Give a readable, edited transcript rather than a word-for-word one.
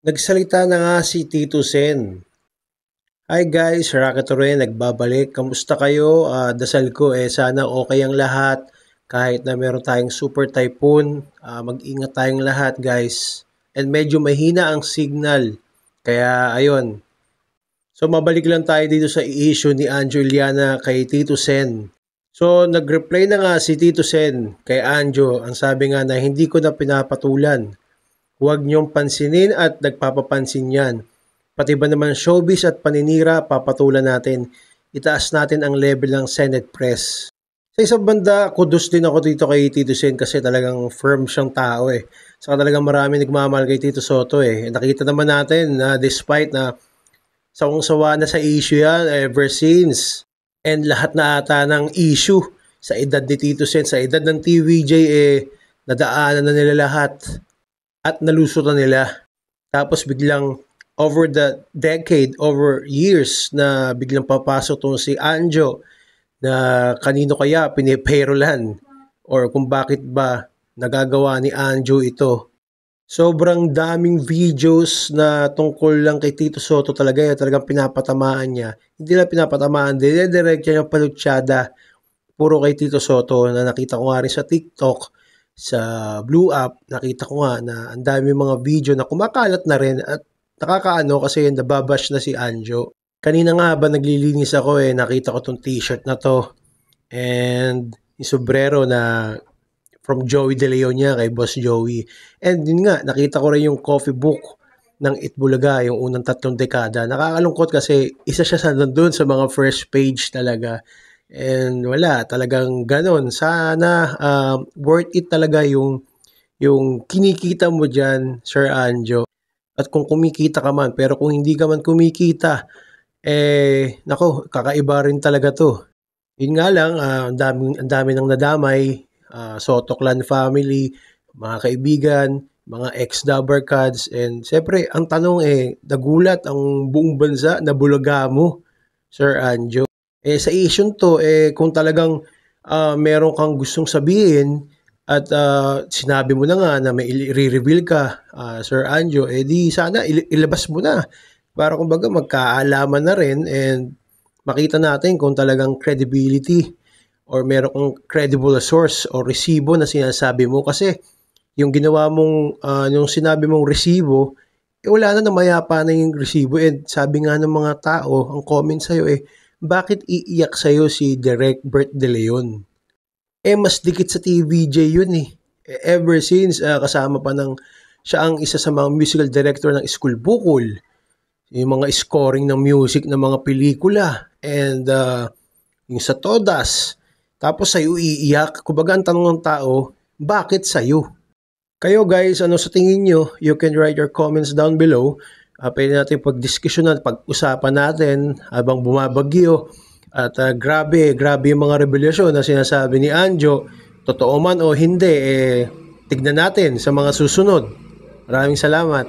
Nagsalita na nga si Tito Sen. Hi guys, Rocket rin, nagbabalik. Kamusta kayo? Dasal ko sana okay ang lahat. Kahit na meron tayong super typhoon, mag-ingat tayong lahat guys. And medyo mahina ang signal. Kaya ayun. So mabalik lang tayo dito sa issue ni Anjo Iliana kay Tito Sen. So nag-reply na nga si Tito Sen kay Anjo. Ang sabi nga na hindi ko na pinapatulan. Huwag niyong pansinin at nagpapapansin yan. Pati ba naman showbiz at paninira, papatulan natin. Itaas natin ang level ng Senate Press. Sa isang banda, kudos din ako dito kay Tito Sen kasi talagang firm siyang tao eh. Saka talagang marami nagmamahal kay Tito Soto eh. Nakita naman natin na despite na sawang-sawa na sa issue yan ever since. And lahat na ata ng issue sa edad ni Tito Sen, sa edad ng TVJ nadaanan na nila lahat. At nalusutan nila. Tapos biglang over the decade, over years na biglang papasok tong si Anjo na kanino kaya piniperolan or kung bakit ba nagagawa ni Anjo ito. Sobrang daming videos na tungkol lang kay Tito Soto talaga. Talagang pinapatamaan niya. Hindi lang pinapatamaan, dire-direct niya yung palutsyada puro kay Tito Soto na nakita ko nga rin sa TikTok. Sa Blue App, nakita ko nga na ang dami mga video na kumakalat na rin at nakakaano kasi nababash na si Anjo. Kanina nga ba naglilinis ako nakita ko tong t-shirt na to and yung sombrero na from Joey De Leon niya kay Boss Joey. And yun nga, nakita ko rin yung coffee book ng Itbulaga, yung unang 3 dekada. Nakakalungkot kasi isa siya sa nandun sa mga first page talaga. And wala, talagang ganon. Sana worth it talaga yung kinikita mo dyan, Sir Anjo. At kung kumikita ka man, pero kung hindi ka man kumikita, nako, kakaiba rin talaga to. Yun nga lang, ang dami nang nadamay, Soto Clan family, mga kaibigan, mga ex-Dabarkads, and siyempre, ang tanong nagulat ang buong bansa na bulaga mo, Sir Anjo. Sa issue to, kung talagang meron kang gustong sabihin at sinabi mo na nga na may i-reveal ka, Sir Anjo, di sana ilabas mo na para kumbaga magkaalaman na rin and makita natin kung talagang credibility or meron kang credible source o resibo na sinasabi mo kasi yung ginawa mong, yung sinabi mong resibo, wala na, namayapa na yung resibo and sabi nga ng mga tao, ang comment sa'yo bakit iiyak sa'yo si Direk Bert De Leon? Mas dikit sa TVJ yun ever since kasama pa ng siya ang isa sa mga musical director ng School Bukol. Yung mga scoring ng music ng mga pelikula and yung sa Todas. Tapos sa'yo iiyak. Kumbaga ang tanong ng tao, bakit sa'yo? Kayo guys, ano sa tingin nyo? You can write your comments down below. Pwede natin pag-diskusyonan, pag-usapan natin habang bumabagyo. At grabe yung mga revelasyon na sinasabi ni Anjo. Totoo man o hindi, tignan natin sa mga susunod. Maraming salamat.